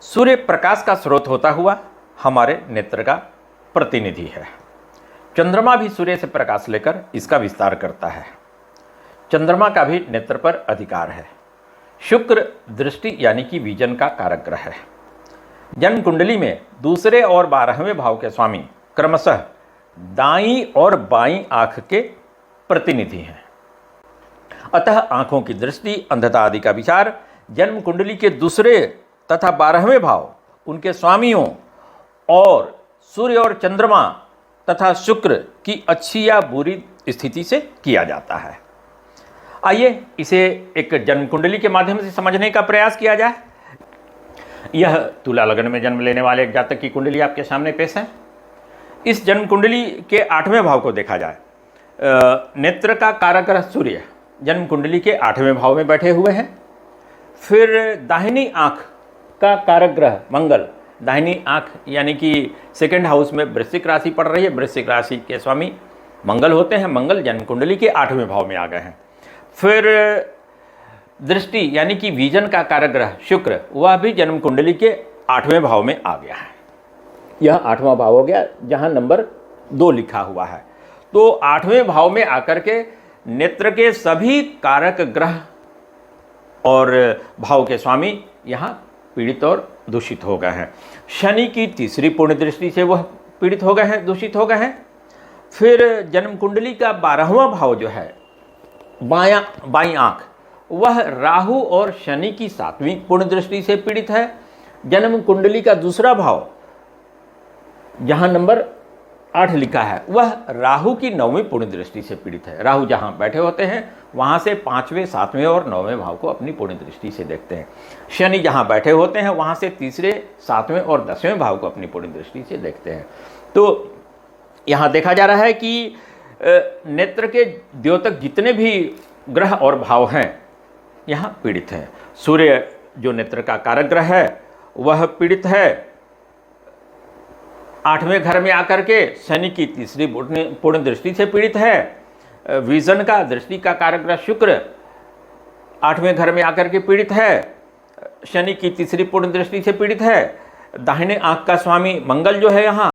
सूर्य प्रकाश का स्रोत होता हुआ हमारे नेत्र का प्रतिनिधि है। चंद्रमा भी सूर्य से प्रकाश लेकर इसका विस्तार करता है। चंद्रमा का भी नेत्र पर अधिकार है। शुक्र दृष्टि यानी कि विजन का कारक ग्रह है। जन्म कुंडली में दूसरे और 12वें भाव के स्वामी क्रमशः दाईं और बाईं आंख के प्रतिनिधि हैं। अतः आंखों की दृष्टि, अंधता आदि का विचार जन्म कुंडली के दूसरे तथा 12वें भाव, उनके स्वामियों और सूर्य और चंद्रमा तथा शुक्र की अच्छी या बुरी स्थिति से किया जाता है। आइए इसे एक जन्म कुंडली के माध्यम से समझने का प्रयास किया जाए। यह तुला लग्न में जन्म लेने वाले एक जातक की कुंडली आपके सामने पेश है। इस जन्म कुंडली के 8वें भाव को देखा जाए। नेत्र का कारक ग्रह सूर्य जन्म कुंडली के 8वें भाव में बैठे हुए हैं। फिर दाहिनी आंख का कारक ग्रह मंगल, दाहिनी आंख यानी कि सेकंड हाउस में वृश्चिक राशि पड़ रही है। वृश्चिक राशि के स्वामी मंगल होते हैं। मंगल जन्म कुंडली के 8वें भाव में आ गए हैं। फिर दृष्टि यानी कि विजन का कारक ग्रह शुक्र, वह भी जन्म कुंडली के 8वें भाव में आ गया है। यह 8वां भाव हो गया जहां नंबर 2 लिखा हुआ है। तो 8वें भाव में आकर के नेत्र के सभी कारक ग्रह और भाव के स्वामी यहाँ पीड़ित और दूषित हो गए हैं। शनि की तीसरी पूर्ण दृष्टि से वह पीड़ित हो गए हैं, दूषित हो गए हैं। फिर जन्म कुंडली का 12वां भाव जो है बाईं आंख, वह राहु और शनि की 7वीं पूर्ण दृष्टि से पीड़ित है। जन्म कुंडली का दूसरा भाव जहां नंबर 8 लिखा है, वह राहु की 9वीं पूर्ण दृष्टि से पीड़ित है। राहु जहां बैठे होते हैं वहां से 5वें, 7वें और 9वें भाव को अपनी पूर्ण दृष्टि से देखते हैं। शनि जहां बैठे होते हैं वहां से तीसरे, 7वें और 10वें भाव को अपनी पूर्ण दृष्टि से देखते हैं। तो यहां देखा जा रहा है कि नेत्र के द्योतक जितने भी ग्रह और भाव हैं यहाँ पीड़ित हैं। सूर्य जो नेत्र का कारक ग्रह है वह पीड़ित है 8वें घर में आकर के। शनि की तीसरी पूर्ण दृष्टि से पीड़ित है। विजन का, दृष्टि का कारक ग्रह शुक्र 8वें घर में आकर के पीड़ित है। शनि की तीसरी पूर्ण दृष्टि से पीड़ित है। दाहिने आंख का स्वामी मंगल जो है यहाँ